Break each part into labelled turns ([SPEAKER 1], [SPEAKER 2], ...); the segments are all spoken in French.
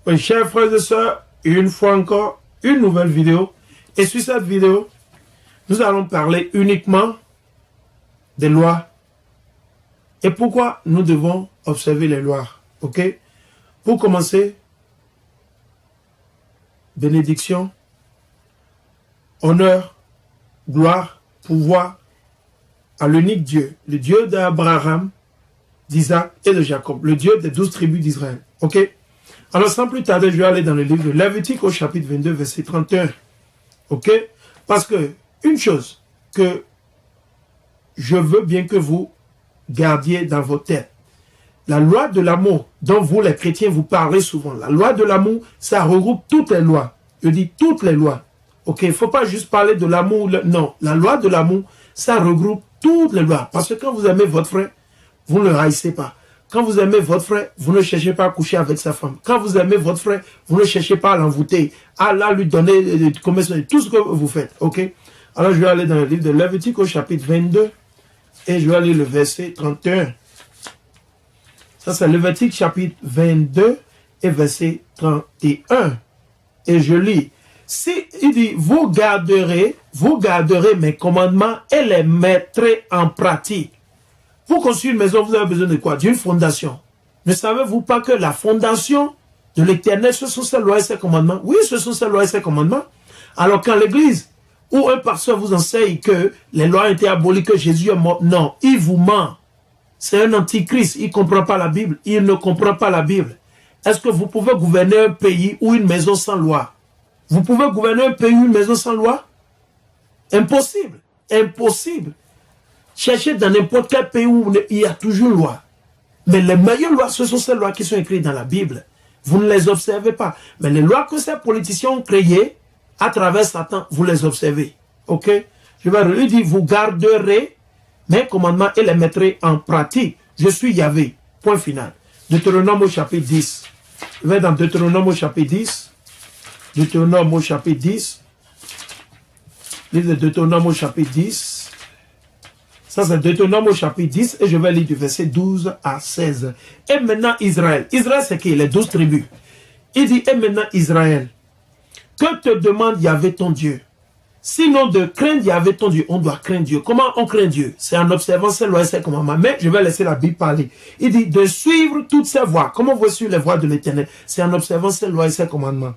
[SPEAKER 1] Oui, chers frères et sœurs, une fois encore, une nouvelle vidéo. Et sur cette vidéo, nous allons parler uniquement des lois. Et pourquoi nous devons observer les lois. Ok? Pour commencer, bénédiction, honneur, gloire, pouvoir à l'unique Dieu, le Dieu d'Abraham, d'Isaac et de Jacob, le Dieu des 12 tribus d'Israël. Ok? Alors, sans plus tarder, je vais aller dans le livre de Lévitique au chapitre 22, verset 31. Ok? Parce que, une chose que je veux bien que vous gardiez dans vos têtes, la loi de l'amour dont vous, les chrétiens, vous parlez souvent, la loi de l'amour, ça regroupe toutes les lois. Je dis toutes les lois. Ok? Il ne faut pas juste parler de l'amour. Non, la loi de l'amour, ça regroupe toutes les lois. Parce que quand vous aimez votre frère, vous ne le haïssez pas. Quand vous aimez votre frère, vous ne cherchez pas à coucher avec sa femme. Quand vous aimez votre frère, vous ne cherchez pas à l'envoûter, à lui donner tout ce que vous faites. Ok? Alors je vais aller dans le livre de Lévitique au chapitre 22 et je vais aller le verset 31. Ça c'est Lévitique chapitre 22 et verset 31. Et je lis. Si il dit, vous garderez mes commandements et les mettrez en pratique. Pour construire une maison, vous avez besoin de quoi? D'une fondation. Ne savez-vous pas que la fondation de l'Éternel, ce sont ses lois et ses commandements? Oui, ce sont ses lois et ses commandements. Alors quand l'Église ou un pasteur vous enseigne que les lois ont été abolies, que Jésus est mort, non, il vous ment. C'est un antichrist, il ne comprend pas la Bible. Il ne comprend pas la Bible. Est-ce que vous pouvez gouverner un pays ou une maison sans loi? Vous pouvez gouverner un pays ou une maison sans loi? Impossible. Impossible. Cherchez dans n'importe quel pays où il y a toujours une loi. Mais les meilleures lois, ce sont ces lois qui sont écrites dans la Bible. Vous ne les observez pas. Mais les lois que ces politiciens ont créées à travers Satan, vous les observez. Ok? Je vais lui dire, vous garderez mes commandements et les mettrez en pratique. Je suis Yahvé. Point final. Deutéronome au chapitre 10. Je vais dans Deutéronome au chapitre 10. Deutéronome au chapitre 10. Livre de Deutéronome au chapitre 10. Ça, c'est Deutéronome au chapitre 10 et je vais lire du verset 12 à 16. Et maintenant, Israël. Israël, c'est qui? Les 12 tribus. Il dit, et maintenant, Israël, que te demande Yahvé ton Dieu? Sinon de craindre Yahvé ton Dieu, on doit craindre Dieu. Comment on craint Dieu? C'est en observant ses lois et ses commandements. Mais je vais laisser la Bible parler. Il dit, de suivre toutes ses voies. Comment vous suivez les voies de l'Éternel? C'est en observant ses lois et ses commandements.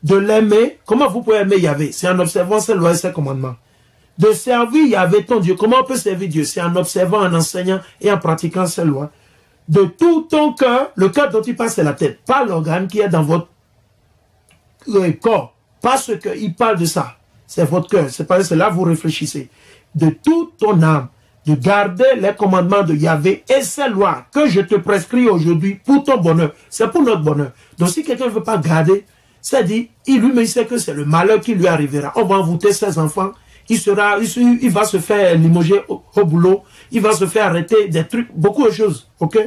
[SPEAKER 1] De l'aimer. Comment vous pouvez aimer Yahvé? C'est en observant ses lois et ses commandements. De servir Yahvé ton Dieu. Comment on peut servir Dieu? C'est en observant, en enseignant et en pratiquant ses lois. De tout ton cœur, le cœur dont il parle, c'est la tête. Pas l'organe qui est dans votre corps. Pas ce qu'il parle de ça. C'est votre cœur. C'est là que vous réfléchissez. De toute ton âme, de garder les commandements de Yahvé et ses lois que je te prescris aujourd'hui pour ton bonheur. C'est pour notre bonheur. Donc si quelqu'un ne veut pas garder, ça dit, il sait que c'est le malheur qui lui arrivera. On va envoûter ses enfants. Il va se faire limoger au boulot, il va se faire arrêter des trucs, beaucoup de choses, ok?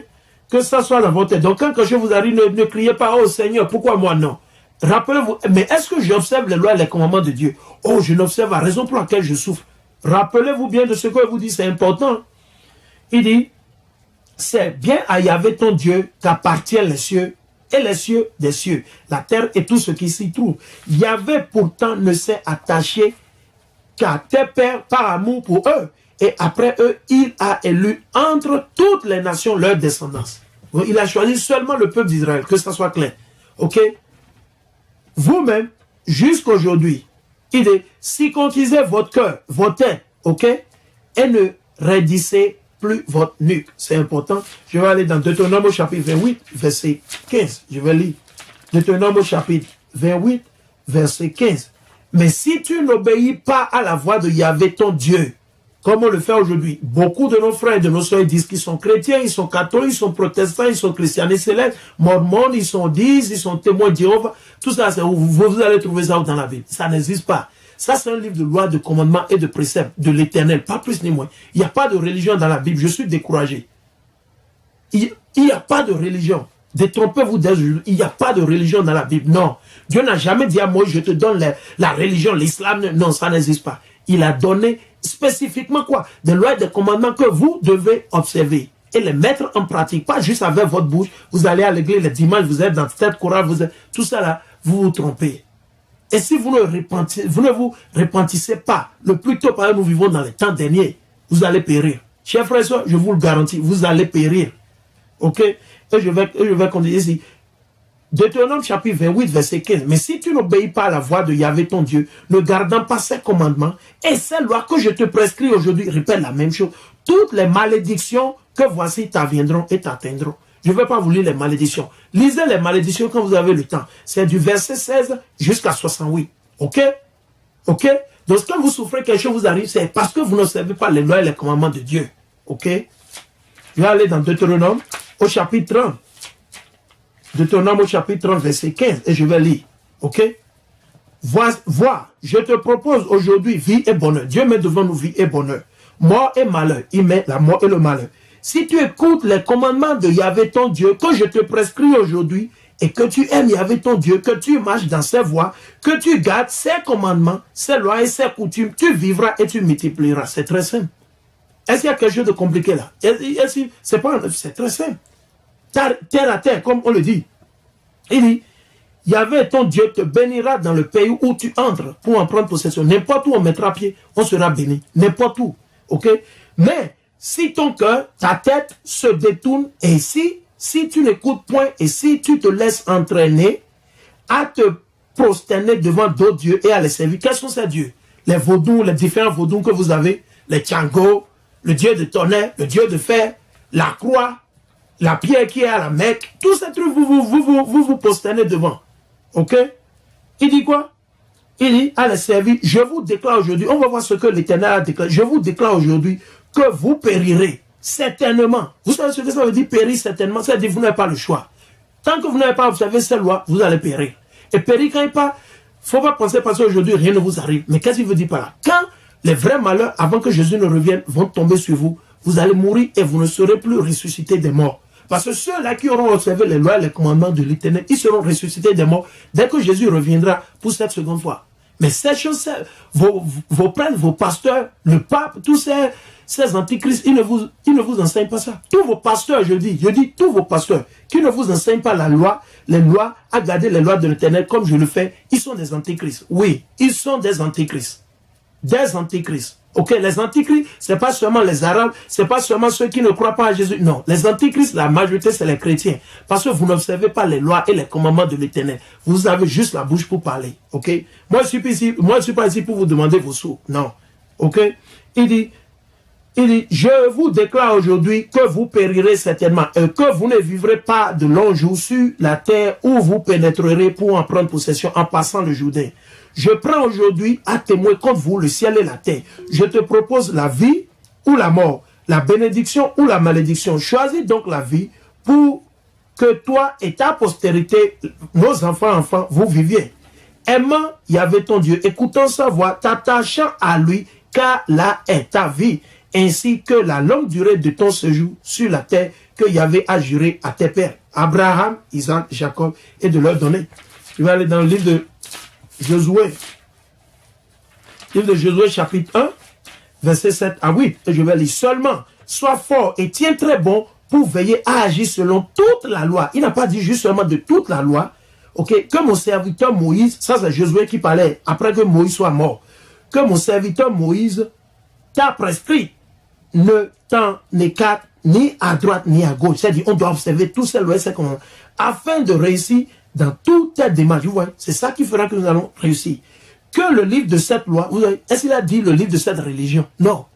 [SPEAKER 1] Que ça soit dans votre tête. Donc quand quelque chose vous arrive, ne criez pas, oh Seigneur, pourquoi moi non? Rappelez-vous, mais est-ce que j'observe les lois et les commandements de Dieu? Oh, je l'observe, la raison pour laquelle je souffre. Rappelez-vous bien de ce que je vous dis, c'est important. Il dit, c'est bien à Yahvé ton Dieu qu'appartiennent les cieux et les cieux des cieux, la terre et tout ce qui s'y trouve. Yahvé pourtant ne s'est attaché qu'à tes pères par amour pour eux. Et après eux, il a élu entre toutes les nations leur descendance. Il a choisi seulement le peuple d'Israël, que ça soit clair. Ok? Vous-même, jusqu'aujourd'hui, il dit, circoncisez votre cœur, votre tête, ok? Et ne raidissez plus votre nuque. C'est important. Je vais aller dans Deutéronome au chapitre 28, verset 15. Je vais lire. Deutéronome au chapitre 28, verset 15. Mais si tu n'obéis pas à la voix de Yahvé ton Dieu, comme on le fait aujourd'hui, beaucoup de nos frères et de nos soeurs disent qu'ils sont chrétiens, ils sont catholiques, ils sont protestants, ils sont christianisés célèbres, mormons, ils sont 10, ils sont témoins de Jéhovah. Tout ça, vous allez trouver ça dans la Bible. Ça n'existe pas. Ça, c'est un livre de loi, de commandements et de préceptes de l'Éternel, pas plus ni moins. Il n'y a pas de religion dans la Bible. Je suis découragé. Il n'y a pas de religion. Détrompez-vous, il n'y a pas de religion dans la Bible. Non. Dieu n'a jamais dit à moi, je te donne la religion, l'islam. Non, ça n'existe pas. Il a donné spécifiquement quoi? Des lois et des commandements que vous devez observer. et les mettre en pratique. Pas juste avec votre bouche. Vous allez à l'église les dimanches, vous êtes dans cette chorale, vous êtes, tout ça là, vous vous trompez. Et si vous ne vous repentissez pas, le plus tôt, parce que nous vivons dans les temps derniers, vous allez périr. Chers frères et sœurs, je vous le garantis, vous allez périr. Ok? Et je vais continuer ici. Deutéronome chapitre 28, verset 15. Mais si tu n'obéis pas à la voix de Yahvé ton Dieu, ne gardant pas ses commandements et ces lois que je te prescris aujourd'hui, répète la même chose. Toutes les malédictions que voici t'aviendront et t'atteindront. Je ne vais pas vous lire les malédictions. Lisez les malédictions quand vous avez le temps. C'est du verset 16 jusqu'à 68. Ok? Ok? Donc quand vous souffrez, quelque chose vous arrive, c'est parce que vous ne savez pas les lois et les commandements de Dieu. Ok? Je vais aller dans Deutéronome au chapitre 30. Deutéronome au chapitre 30, verset 15. Et je vais lire. Ok? Vois, je te propose aujourd'hui vie et bonheur. Dieu met devant nous vie et bonheur. Mort et malheur. Il met la mort et le malheur. Si tu écoutes les commandements de Yahvé ton Dieu que je te prescris aujourd'hui et que tu aimes Yahvé ton Dieu, que tu marches dans ses voies, que tu gardes ses commandements, ses lois et ses coutumes, tu vivras et tu multiplieras. C'est très simple. Est-ce qu'il y a quelque chose de compliqué là? C'est très simple. Terre à terre, comme on le dit. Il dit, Yahvé ton Dieu te bénira dans le pays où tu entres pour en prendre possession. N'importe où on mettra pied, on sera béni. N'importe où. Ok? Mais, si ton cœur, ta tête se détourne, et si tu n'écoutes point, et si tu te laisses entraîner à te prosterner devant d'autres dieux et à les servir, quels sont ces dieux? Les vaudous, les différents vaudous que vous avez, les Tchango, le dieu de tonnerre, le dieu de fer, la croix, la pierre qui est à la Mecque, tous ces trucs, vous prosternez devant. Ok? Il dit quoi? Il dit, à les servir, je vous déclare aujourd'hui, on va voir ce que l'Éternel a déclaré, je vous déclare aujourd'hui que vous périrez certainement. Vous savez ce que ça veut dire périr certainement? Ça veut dire que vous n'avez pas le choix. Tant que vous n'avez pas observé ces lois, vous allez périr. Et périr quand il pas, il ne faut pas penser parce qu'aujourd'hui rien ne vous arrive. Mais qu'est-ce qu'il veut dire par là? Quand les vrais malheurs, avant que Jésus ne revienne, vont tomber sur vous, vous allez mourir et vous ne serez plus ressuscités des morts. Parce que ceux-là qui auront observé les lois et les commandements de l'Éternel, ils seront ressuscités des morts dès que Jésus reviendra pour cette seconde fois. Mais ces choses, vos prêtres, vos pasteurs, le pape, tous ces antichrists, ils ne vous enseignent pas ça. Tous vos pasteurs, je dis tous vos pasteurs, qui ne vous enseignent pas la loi, les lois, à garder les lois de l'Éternel comme je le fais, ils sont des antichrists. Oui, ils sont des antichrists. Des antichrists. Ok, les antichrists, c'est pas seulement les Arabes, c'est pas seulement ceux qui ne croient pas à Jésus. Non, les antichrists, la majorité, c'est les chrétiens. Parce que vous n'observez pas les lois et les commandements de l'Éternel. Vous avez juste la bouche pour parler. Ok, moi, je suis pas ici pour vous demander vos sous. Non. Ok, il dit, je vous déclare aujourd'hui que vous périrez certainement et que vous ne vivrez pas de longs jours sur la terre où vous pénétrerez pour en prendre possession en passant le Jourdain. Je prends aujourd'hui à témoin contre vous le ciel et la terre. Je te propose la vie ou la mort, la bénédiction ou la malédiction. Choisis donc la vie pour que toi et ta postérité, nos enfants, vous viviez. Aimant Yahvé ton Dieu, écoutant sa voix, t'attachant à lui, car là est ta vie, ainsi que la longue durée de ton séjour sur la terre que Yahvé a juré à tes pères, Abraham, Isaac, Jacob, et de leur donner. Je vais aller dans le livre de Josué. Livre de Josué, chapitre 1, verset 7 à 8. Et je vais lire seulement. Sois fort et tiens très bon pour veiller à agir selon toute la loi. Il n'a pas dit juste seulement de toute la loi. Ok, que mon serviteur Moïse, ça c'est Josué qui parlait après que Moïse soit mort. Que mon serviteur Moïse t'a prescrit. Ne t'en écarte ni à droite ni à gauche. C'est-à-dire, on doit observer tous ces lois, afin de réussir dans toute cette démarche. Vous voyez, c'est ça qui fera que nous allons réussir. Que le livre de cette loi, vous voyez, est-ce qu'il a dit le livre de cette religion? Non.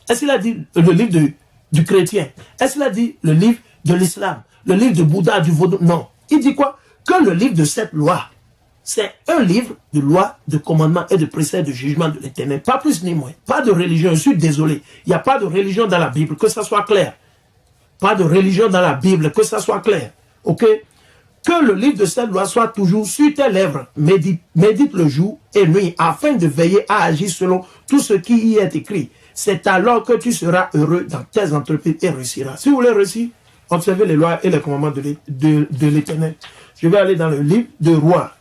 [SPEAKER 1] Est-ce qu'il a dit le livre du chrétien? Est-ce qu'il a dit le livre de l'islam? Le livre de Bouddha, du vaudou? Non. Il dit quoi? Que le livre de cette loi, c'est un livre de loi, de commandements et de préceptes de jugement de l'Éternel. Pas plus ni moins. Pas de religion. Je suis désolé. Il n'y a pas de religion dans la Bible. Que ça soit clair. Pas de religion dans la Bible. Que ça soit clair. Ok? Que le livre de cette loi soit toujours sur tes lèvres. Médite le jour et nuit afin de veiller à agir selon tout ce qui y est écrit. C'est alors que tu seras heureux dans tes entreprises et réussiras. Si vous voulez réussir, observez les lois et les commandements de l'Éternel. Je vais aller dans le livre de Rois.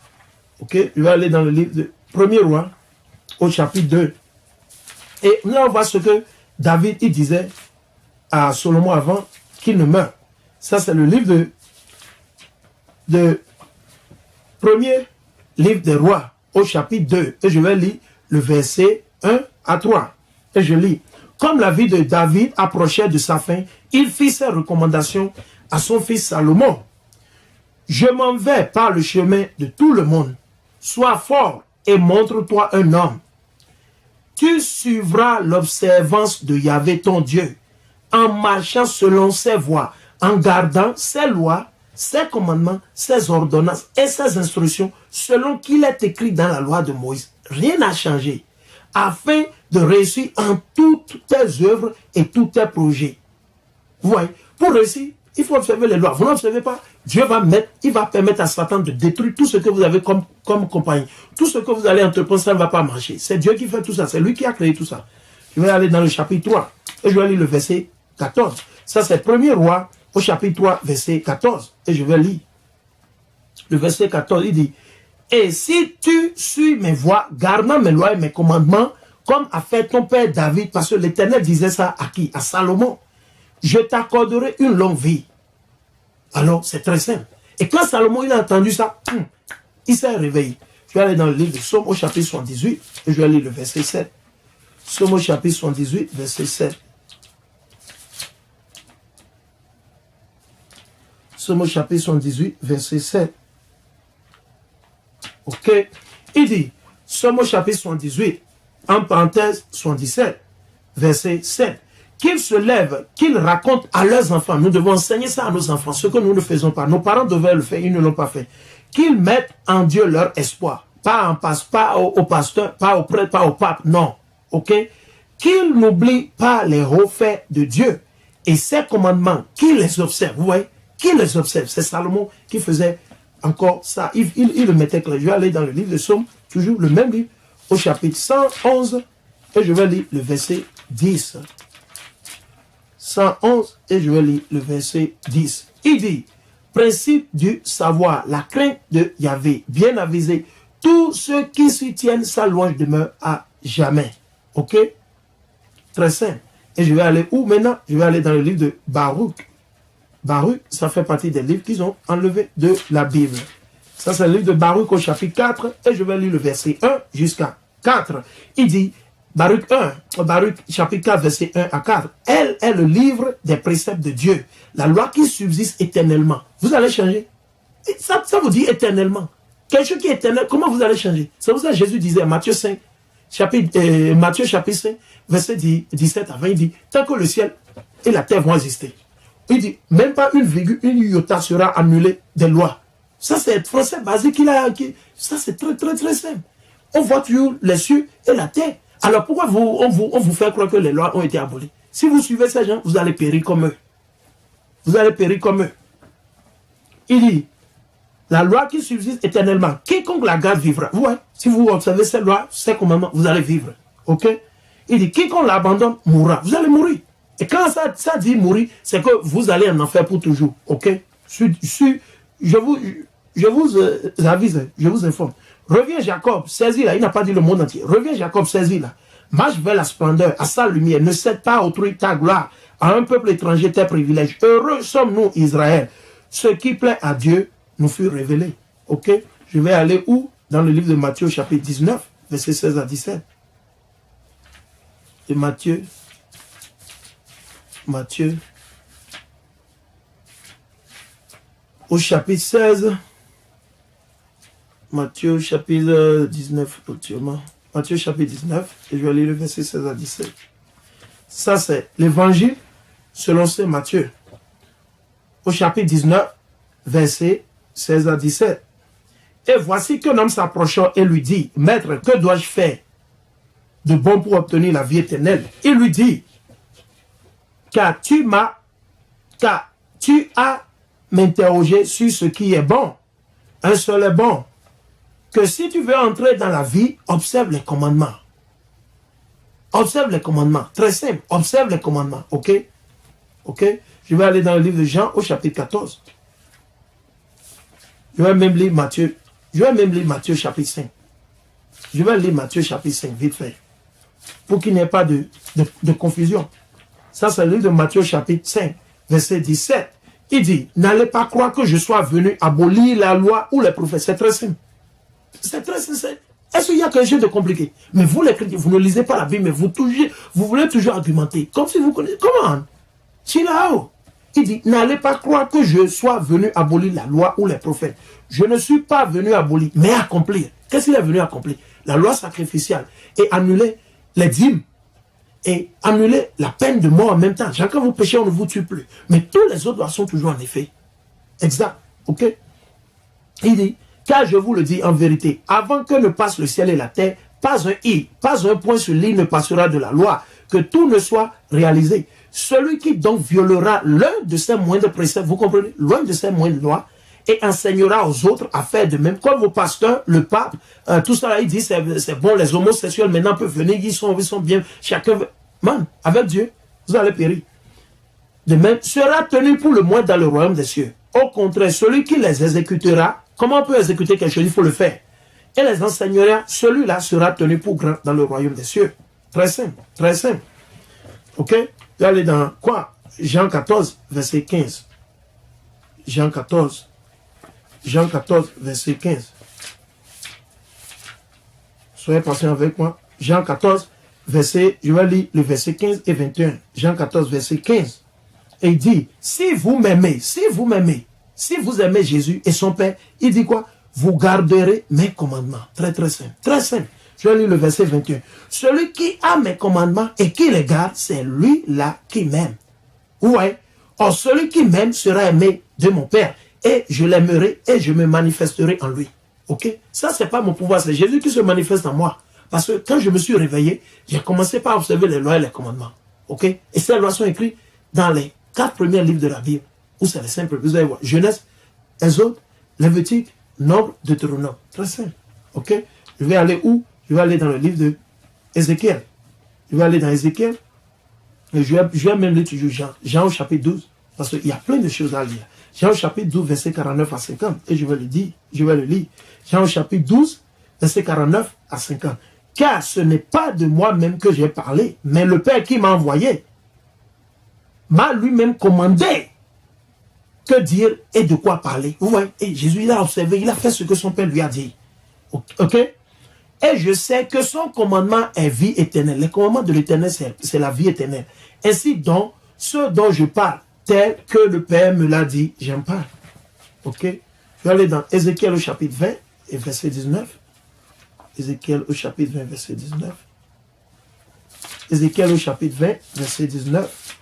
[SPEAKER 1] Ok, je vais aller dans le livre de 1er Roi, au chapitre 2. Et là, on voit ce que David il disait à Salomon avant. qu'il ne meure. Ça, c'est le livre de premier livre des rois, au chapitre 2. Et je vais lire le verset 1 à 3. Et je lis. Comme la vie de David approchait de sa fin, il fit ses recommandations à son fils Salomon. Je m'en vais par le chemin de tout le monde. Sois fort et montre-toi un homme. Tu suivras l'observance de Yahvé ton Dieu, en marchant selon ses voies, en gardant ses lois, ses commandements, ses ordonnances et ses instructions, selon qu'il est écrit dans la loi de Moïse. Rien n'a changé, afin de réussir en toutes tes œuvres et tous tes projets. Vous voyez, pour réussir, il faut observer les lois. Vous n'observez pas, Dieu va mettre, il va permettre à Satan de détruire tout ce que vous avez comme compagnie. Tout ce que vous allez entreprendre, ça ne va pas marcher. C'est Dieu qui fait tout ça, c'est lui qui a créé tout ça. Je vais aller dans le chapitre 3 et je vais lire le verset 14. Ça, c'est 1er roi au chapitre 3, verset 14. Et je vais lire. Le verset 14, il dit, et si tu suis mes voies, gardant mes lois et mes commandements, comme a fait ton père David, parce que l'Éternel disait ça à qui? À Salomon. Je t'accorderai une longue vie. Alors, c'est très simple. Et quand Salomon il a entendu ça, il s'est réveillé. Je vais aller dans le livre de Psaume au chapitre 78 et je vais lire le verset 7. Psaume au chapitre 78, verset 7. Psaume au chapitre 78, verset 7. Ok. Il dit, Psaume au chapitre 78, en parenthèse 77, verset 7. Qu'ils se lèvent, qu'ils racontent à leurs enfants. Nous devons enseigner ça à nos enfants, ce que nous ne faisons pas. Nos parents devaient le faire, ils ne l'ont pas fait. Qu'ils mettent en Dieu leur espoir. Pas au pasteur, pas au prêtre, pas au pape, non. Ok? Qu'ils n'oublient pas les hauts faits de Dieu et ses commandements, qu'ils les observent. Vous voyez? Qu'ils les observent. C'est Salomon qui faisait encore ça. Il le mettait clair. Je vais aller dans le livre de Psaume, toujours le même livre, au chapitre 111, et je vais lire le verset 10. 111 et je vais lire le verset 10. Il dit, principe du savoir, la crainte de Yahvé, bien avisé, tous ceux qui s'y tiennent, sa louange demeure à jamais. Ok? Très simple. Et je vais aller où maintenant? Je vais aller dans le livre de Baruch. Baruch, ça fait partie des livres qu'ils ont enlevés de la Bible. Ça, c'est le livre de Baruch au chapitre 4 et je vais lire le verset 1 jusqu'à 4. Il dit, Baruch 1, Baruch chapitre 4, verset 1 à 4. Elle est le livre des préceptes de Dieu, la loi qui subsiste éternellement. Vous allez changer. Ça vous dit éternellement. Quelque chose qui est éternel, comment vous allez changer? C'est pour ça que Jésus disait, Matthieu 5, Matthieu chapitre 5, verset 17 à 20, il dit, tant que le ciel et la terre vont exister. Il dit, même pas une virgule, une iota sera annulée des lois. Ça, c'est le français basique qu'il a. Ça, c'est très, très, très simple. On voit toujours les cieux et la terre. Alors pourquoi on vous fait croire que les lois ont été abolies? Si vous suivez ces gens, vous allez périr comme eux. Vous allez périr comme eux. Il dit, la loi qui subsiste éternellement, quiconque la garde vivra. Vous voyez, si vous observez ces lois, ces commandements, vous allez vivre. Ok? Il dit, quiconque l'abandonne mourra. Vous allez mourir. Et quand ça dit mourir, c'est que vous allez en enfer pour toujours. Ok? Je vous avise, je vous informe. Reviens Jacob, saisis-la, il n'a pas dit le monde entier. Reviens Jacob, saisis-la. Marche vers la splendeur, à sa lumière. Ne cède pas à autrui ta gloire, à un peuple étranger tes privilèges. Heureux sommes-nous, Israël. Ce qui plaît à Dieu nous fut révélé. Ok? Je vais aller où? Dans le livre de Matthieu, chapitre 19, versets 16 à 17. Et Matthieu, au chapitre 16, Matthieu chapitre 19, Matthieu chapitre 19, et je vais lire le verset 16 à 17. Ça, c'est l'évangile selon saint Matthieu. Au chapitre 19, verset 16 à 17. Et voici qu'un homme s'approchant et lui dit, Maître, que dois-je faire de bon pour obtenir la vie éternelle? Il lui dit, car tu as m'interrogé sur ce qui est bon. Un seul est bon. Que si tu veux entrer dans la vie, observe les commandements. Observe les commandements. Très simple. Observe les commandements. Ok? Ok? Je vais aller dans le livre de Jean au chapitre 14. Je vais même lire Matthieu. Je vais même lire Matthieu chapitre 5. Je vais lire Matthieu chapitre 5, vite fait. Pour qu'il n'y ait pas de confusion. Ça, c'est le livre de Matthieu chapitre 5, verset 17. Il dit, n'allez pas croire que je sois venu abolir la loi ou les prophètes. C'est très simple. C'est très simple. Est-ce qu'il y a quelque chose de compliqué? Mais vous, les chrétiens, vous ne lisez pas la Bible, mais vous voulez toujours argumenter. Comme si vous connaissez. Comment? Chilao. Il dit, n'allez pas croire que je sois venu abolir la loi ou les prophètes. Je ne suis pas venu abolir, mais accomplir. Qu'est-ce qu'il est venu accomplir? La loi sacrificielle. Et annuler les dîmes. Et annuler la peine de mort en même temps. Quand vous péchez, on ne vous tue plus. Mais tous les autres lois sont toujours en effet. Exact. Ok? Il dit, car je vous le dis en vérité, avant que ne passe le ciel et la terre, pas un i, pas un point sur l'île ne passera de la loi, que tout ne soit réalisé. Celui qui donc violera l'un de ces moindres préceptes, vous comprenez, l'un de ces moindres lois, et enseignera aux autres à faire de même. Comme vos pasteurs, le pape, tout ça là, il dit, c'est bon, les homosexuels maintenant peuvent venir, ils sont bien, chacun veut. Man, avec Dieu, vous allez périr. De même, sera tenu pour le moins dans le royaume des cieux. Au contraire, celui qui les exécutera, comment on peut exécuter quelque chose? Il faut le faire. Et les enseignera, celui-là sera tenu pour grand dans le royaume des cieux. Très simple, très simple. Ok? Vous allez dans quoi? Jean 14, verset 15. Jean 14, verset 15. Soyez patient avec moi. Jean 14, verset, je vais lire le verset 15 et 21. Jean 14, verset 15. Et il dit, si vous m'aimez, si vous aimez Jésus et son Père, il dit quoi? Vous garderez mes commandements. Très très simple. Très simple. Je vais lire le verset 21. Celui qui a mes commandements et qui les garde, c'est lui-là qui m'aime. Ouais. Or, celui qui m'aime sera aimé de mon Père. Et je l'aimerai et je me manifesterai en lui. Ok? Ça, c'est pas mon pouvoir. C'est Jésus qui se manifeste en moi. Parce que quand je me suis réveillé, j'ai commencé par observer les lois et les commandements. Ok? Et ces lois sont écrites dans les 4 premiers livres de la Bible. Où c'est les simples. Vous allez voir. Genèse, Exode, Lévitique, Nombre, Deutéronome. Très simple. Ok? Je vais aller où? Je vais aller dans le livre de Ézéchiel. Je vais aller dans Ézéchiel. Et je vais même lire toujours Jean. Jean au chapitre 12. Parce qu'il y a plein de choses à lire. Jean au chapitre 12, verset 49 à 50. Et je vais le dire. Je vais le lire. Jean au chapitre 12, verset 49 à 50. Car ce n'est pas de moi-même que j'ai parlé, mais le Père qui m'a envoyé m'a lui-même commandé que dire et de quoi parler. Vous voyez, et Jésus, il a observé, il a fait ce que son Père lui a dit. Ok? Et je sais que son commandement est vie éternelle. Les commandements de l'éternel, c'est la vie éternelle. Ainsi donc, ce dont je parle, tel que le Père me l'a dit, j'en parle. Ok? Je vais aller dans Ézéchiel au chapitre 20 et verset 19. Ézéchiel au chapitre 20, verset 19. Ézéchiel au chapitre 20, verset 19.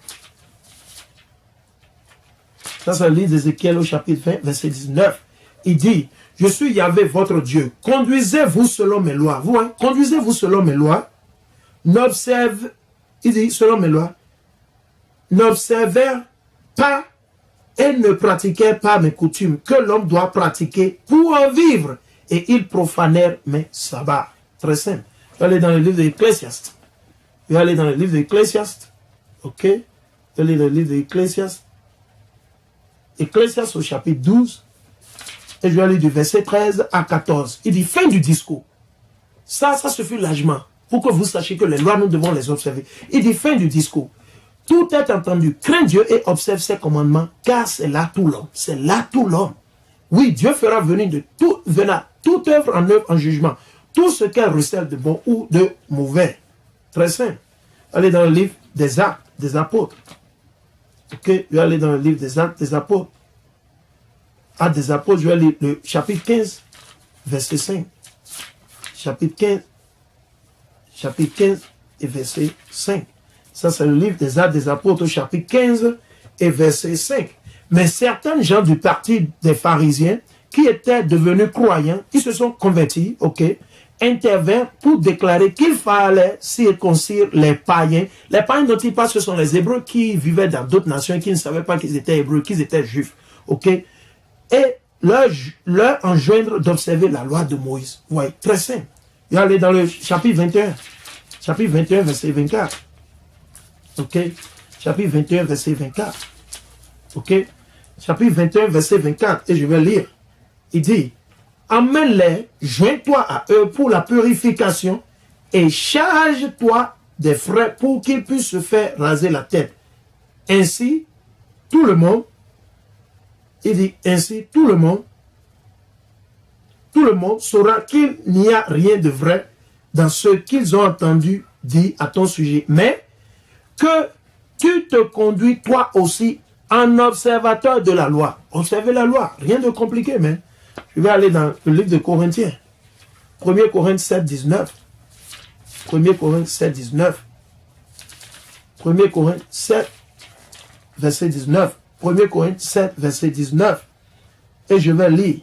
[SPEAKER 1] Ça, c'est le livre d'Ézéchiel au chapitre 20, verset 19. Il dit, je suis Yahvé, votre Dieu. Conduisez-vous selon mes lois. Vous voyez, conduisez-vous selon mes lois. N'observe, il dit, selon mes lois. N'observez pas et ne pratiquez pas mes coutumes que l'homme doit pratiquer pour en vivre. Et ils profanèrent mes sabbats. Très simple. Je vais aller dans le livre de l'Ecclésiaste. Je vais aller dans le livre de l'Ecclésiaste. Ok? Je vais aller dans le livre de l'Ecclésiaste. Ecclésiaste au chapitre 12. Et je vais aller du verset 13 à 14. Il dit, fin du discours. Ça suffit largement. Pour que vous sachiez que les lois, nous devons les observer. Il dit, fin du discours. Tout est entendu. Crains Dieu et observe ses commandements, car c'est là tout l'homme. C'est là tout l'homme. Oui, Dieu fera venir de toute œuvre en jugement. Tout ce qu'elle recèle de bon ou de mauvais. Très simple. Allez dans le livre des Actes des Apôtres. Ok, je vais aller dans le livre des Actes des Apôtres. Actes des Apôtres, je vais lire le chapitre 15, verset 5. Chapitre 15 et verset 5. Ça, c'est le livre des Actes des Apôtres, chapitre 15 et verset 5. Mais certains gens du parti des pharisiens, qui étaient devenus croyants, qui se sont convertis, ok, intervinrent pour déclarer qu'il fallait circoncire les païens. Les païens dont ils parlent, ce sont les Hébreux qui vivaient dans d'autres nations, qui ne savaient pas qu'ils étaient Hébreux, qu'ils étaient Juifs, ok. Et leur enjoindre d'observer la loi de Moïse. Vous voyez, très simple. Il va aller dans le chapitre 21. Chapitre 21, verset 24. Ok. Chapitre 21, verset 24. Ok. Chapitre 21, verset 24. Et je vais lire. Il dit, emmène-les, joins-toi à eux pour la purification et charge-toi des frais pour qu'ils puissent se faire raser la tête. Ainsi, tout le monde, il dit ainsi, tout le monde saura qu'il n'y a rien de vrai dans ce qu'ils ont entendu dire à ton sujet, mais que tu te conduis toi aussi en observateur de la loi. Observez la loi, rien de compliqué, mais je vais aller dans le livre de Corinthiens. 1 Corinthiens 7, 19. 1 Corinthiens 7, 19. 1 Corinthiens 7, verset 19. 1 Corinthiens 7, verset 19. Et je vais lire.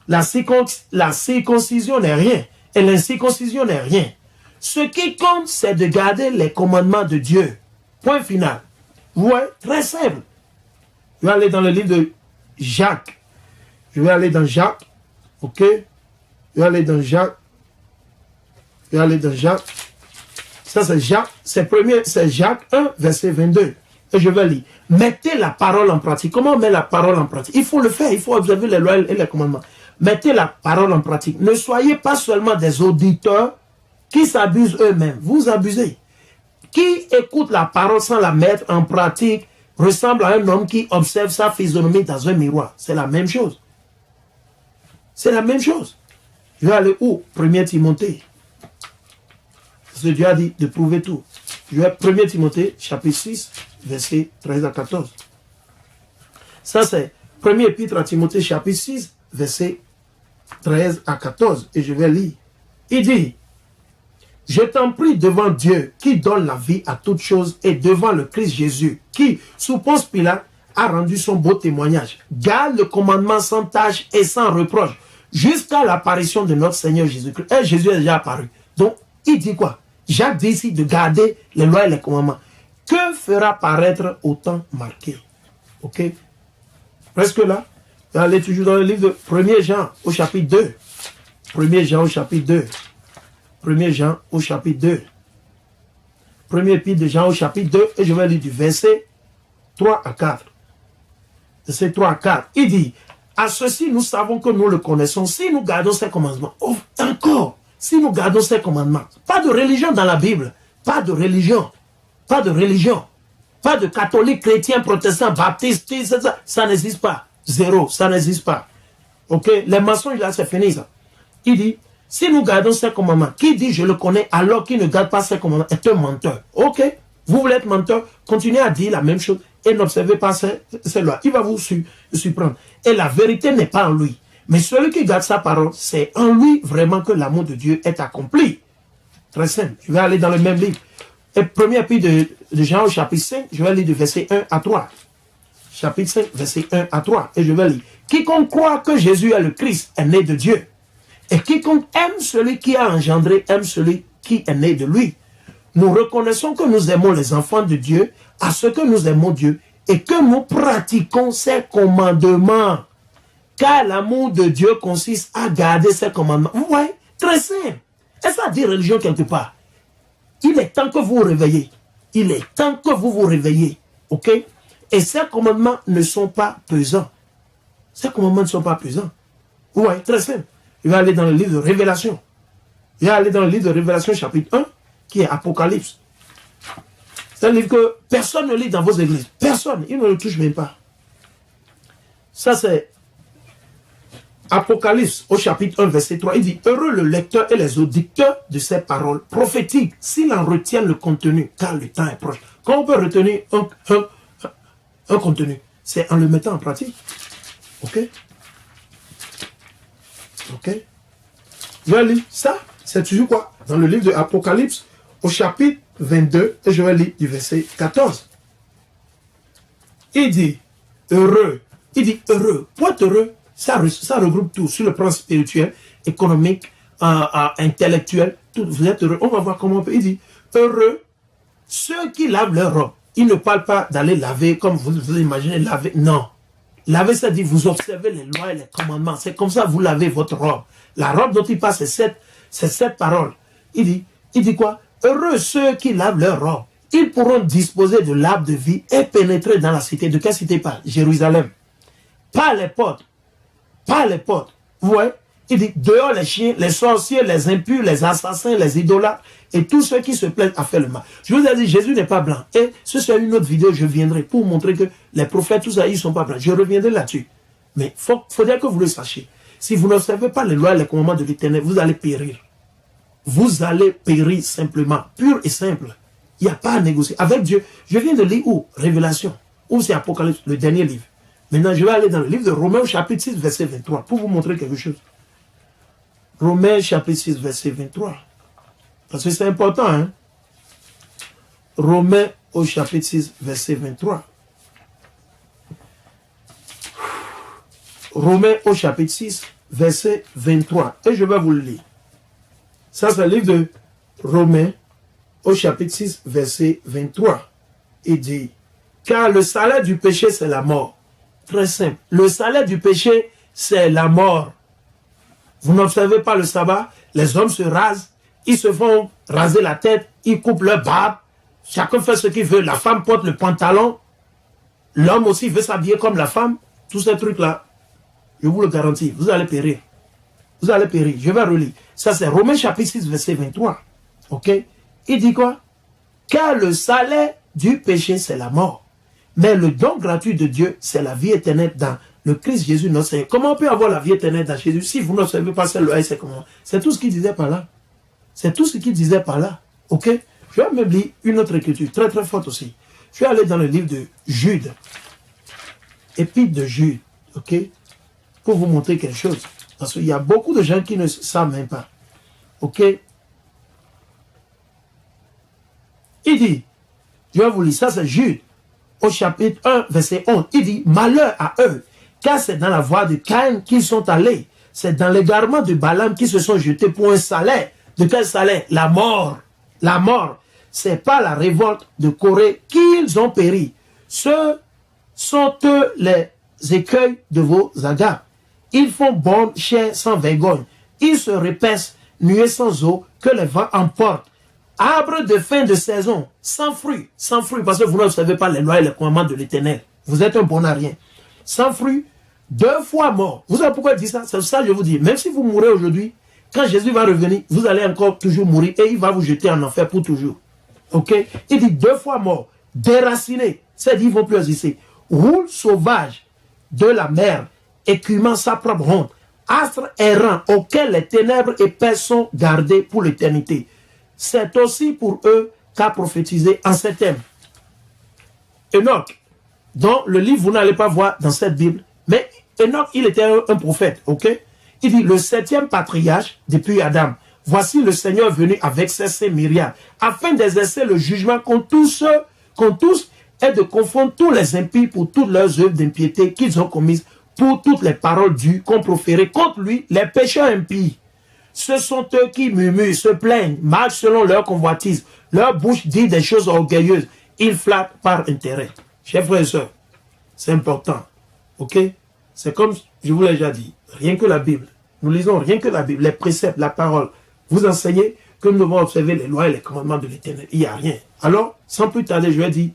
[SPEAKER 1] La circoncision n'est rien, et l'incirconcision n'est rien. Ce qui compte, c'est de garder les commandements de Dieu. Point final. Vous voyez, très simple. Je vais aller dans le livre de Jacques. Je vais aller dans Jacques. Ok? Je vais aller dans Jacques. Je vais aller dans Jacques. Ça, c'est Jacques. C'est Jacques 1, verset 22. Et je vais lire. Mettez la parole en pratique. Comment on met la parole en pratique? Il faut le faire. Il faut observer les lois et les commandements. Mettez la parole en pratique. Ne soyez pas seulement des auditeurs qui s'abusent eux-mêmes. Vous abusez. Qui écoute la parole sans la mettre en pratique ressemble à un homme qui observe sa physionomie dans un miroir. C'est la même chose. C'est la même chose. Je vais aller où? 1 Timothée. Parce que Dieu a dit de prouver tout. Je vais 1 Timothée, chapitre 6, versets 13 à 14. Ça, c'est 1 épître à Timothée, chapitre 6, versets 13 à 14. Et je vais lire. Il dit, je t'en prie devant Dieu qui donne la vie à toutes choses et devant le Christ Jésus qui, sous Ponce Pilate, a rendu son beau témoignage. Garde le commandement sans tâche et sans reproche jusqu'à l'apparition de notre Seigneur Jésus-Christ. Et Jésus est déjà apparu. Donc, il dit quoi? Jacques dit ici de garder les lois et les commandements. Que fera paraître au temps marqué? Ok? Presque là. On va aller toujours dans le livre de 1er Jean au chapitre 2. 1er Jean au chapitre 2. 1er Jean au chapitre 2. Premier épître de Jean au chapitre 2. Et je vais lire du verset 3 à 4. Verset 3 à 4. Il dit, à ceci nous savons que nous le connaissons si nous gardons ses commandements. Oh, encore, si nous gardons ses commandements. Pas de religion dans la Bible. Pas de religion. Pas de religion. Pas de catholique, chrétien, protestant, baptiste, ça n'existe pas. Zéro, ça n'existe pas. Ok, les mensonges là, c'est fini ça. Il dit, si nous gardons ses commandements, qui dit je le connais alors qu'il ne garde pas ses commandements est un menteur. Ok, vous voulez être menteur, continuez à dire la même chose et n'observez pas ces lois. Il va vous surprendre. Et la vérité n'est pas en lui. Mais celui qui garde sa parole, c'est en lui vraiment que l'amour de Dieu est accompli. Très simple. Je vais aller dans le même livre. Et premier épître de Jean au chapitre 5, je vais lire du verset 1 à 3. Chapitre 5, verset 1 à 3. Et je vais lire. Quiconque croit que Jésus est le Christ est né de Dieu. Et quiconque aime celui qui a engendré, aime celui qui est né de lui. Nous reconnaissons que nous aimons les enfants de Dieu à ce que nous aimons Dieu et que nous pratiquons ses commandements. Car l'amour de Dieu consiste à garder ses commandements. Vous voyez, très simple. Et ça dit religion quelque part. Il est temps que vous vous réveillez. Il est temps que vous vous réveillez. Ok? Et ces commandements ne sont pas pesants. Ces commandements ne sont pas pesants. Vous voyez, très simple. Je vais aller dans le livre de Révélation. Je vais aller dans le livre de Révélation chapitre 1, qui est Apocalypse. C'est un livre que personne ne lit dans vos églises. Personne. Ils ne le touchent même pas. Ça, c'est Apocalypse au chapitre 1, verset 3. Il dit, heureux le lecteur et les auditeurs de ces paroles prophétiques, s'ils en retiennent le contenu, car le temps est proche. Quand on peut retenir un contenu, c'est en le mettant en pratique. Ok? Ok? Je vais lire ça. C'est toujours quoi? Dans le livre de Apocalypse, au chapitre 22, et je vais lire du verset 14. Il dit, heureux. Il dit, heureux. Pour être heureux, ça regroupe tout, sur le plan spirituel, économique, intellectuel. Tout, vous êtes heureux. On va voir comment on peut. Il dit, heureux, ceux qui lavent leur robe. Il ne parle pas d'aller laver comme vous imaginez laver. Non. Laver, ça dit, vous observez les lois et les commandements. C'est comme ça que vous lavez votre robe. La robe dont il parle, c'est cette parole. Il dit quoi? Heureux ceux qui lavent leur robe. Ils pourront disposer de l'arbre de vie et pénétrer dans la cité. De quelle cité il parle? Jérusalem. Pas les portes. Pas les portes. Vous voyez? Il dit, dehors les chiens, les sorciers, les impurs, les assassins, les idolâtres, et tous ceux qui se plaisent à faire le mal. Je vous ai dit, Jésus n'est pas blanc. Et ce sera une autre vidéo, je viendrai pour montrer que les prophètes, tout ça, ils ne sont pas blancs. Je reviendrai là-dessus. Mais il faudrait que vous le sachiez. Si vous n'observez pas les lois et les commandements de l'Éternel, vous allez périr. Vous allez périr simplement, pur et simple. Il n'y a pas à négocier. Avec Dieu, je viens de lire où? Révélation. Ou c'est Apocalypse, le dernier livre. Maintenant, je vais aller dans le livre de Romains, chapitre 6, verset 23, pour vous montrer quelque chose. Romains, chapitre 6, verset 23. Parce que c'est important, hein. Romains, au chapitre 6, verset 23. Romains, au chapitre 6, verset 23. Et je vais vous le lire. Ça, c'est le livre de Romains, au chapitre 6, verset 23. Il dit, car le salaire du péché, c'est la mort. Très simple. Le salaire du péché, c'est la mort. Vous n'observez pas le sabbat, les hommes se rasent, ils se font raser la tête, ils coupent leur barbe, chacun fait ce qu'il veut, la femme porte le pantalon, l'homme aussi veut s'habiller comme la femme, tous ces trucs-là, je vous le garantis, vous allez périr. Vous allez périr. Je vais relire. Ça, c'est Romains chapitre 6, verset 23. Ok? Il dit quoi? Car le salaire du péché, c'est la mort. Mais le don gratuit de Dieu, c'est la vie éternelle dans le Christ Jésus, notre Seigneur. Comment on peut avoir la vie éternelle dans Jésus si vous n'observez pas cette loi et ces commandements? C'est tout ce qu'il disait par là. C'est tout ce qu'il disait par là. Ok? Je vais même lire une autre écriture, très très forte aussi. Je vais aller dans le livre de Jude. Épître de Jude. Ok? Pour vous montrer quelque chose. Parce qu'il y a beaucoup de gens qui ne savent même pas. Ok? Il dit, je vais vous lire ça, c'est Jude, au chapitre 1, verset 11. Il dit, malheur à eux, car c'est dans la voie de Caïn qu'ils sont allés. C'est dans l'égarement de Balaam qu'ils se sont jetés pour un salaire. De quel salaire? La mort. La mort. C'est pas la révolte de Corée qu'ils ont péri. Ce sont eux les écueils de vos agapes. Ils font bonne chair sans vergogne. Ils se répaissent, nuées sans eau, que les vents emportent. Arbre de fin de saison, sans fruit, parce que vous ne savez pas les lois et les commandements de l'Éternel. Vous êtes un bon à rien. Sans fruit, 2 fois mort. Vous savez pourquoi il dit ça? C'est ça que je vous dis. Même si vous mourrez aujourd'hui, quand Jésus va revenir, vous allez encore toujours mourir et il va vous jeter en enfer pour toujours. Ok? Il dit 2 fois mort, déraciné, c'est-à-dire ils ne vont plus exister. Roule sauvage de la mer, écumant sa propre honte, astre errant auquel les ténèbres épaisses sont gardées pour l'éternité. C'est aussi pour eux qu'a prophétisé en ces thèmes Enoch, dont le livre vous n'allez pas voir dans cette Bible, mais Enoch, il était un prophète, ok? Il dit, le 7e patriarche depuis Adam, voici le Seigneur venu avec ses saints myriades, afin d'exercer le jugement contre tous et de confondre tous les impies pour toutes leurs œuvres d'impiété qu'ils ont commises, pour toutes les paroles dues qu'ont proférées contre lui, les pécheurs impies. Ce sont eux qui murmurent, se plaignent, marchent selon leur convoitise. Leur bouche dit des choses orgueilleuses. Ils flattent par intérêt. Chers frères et sœurs, c'est important. Ok? C'est comme je vous l'ai déjà dit. Rien que la Bible. Nous lisons rien que la Bible. Les préceptes, la parole. Vous enseignez que nous devons observer les lois et les commandements de l'Éternel. Il n'y a rien. Alors, sans plus tarder, je vais dire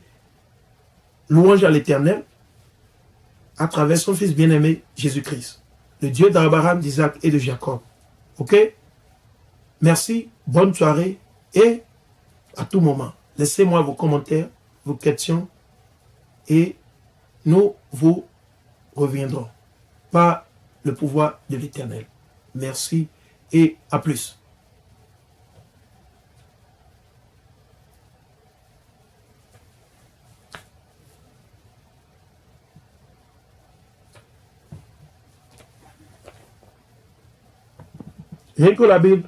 [SPEAKER 1] louange à l'Éternel à travers son Fils bien-aimé, Jésus-Christ. Le Dieu d'Abraham, d'Isaac et de Jacob. Ok? Merci, bonne soirée et à tout moment, laissez-moi vos commentaires, vos questions et nous vous reviendrons par le pouvoir de l'Éternel. Merci et à plus. Rien que la Bible.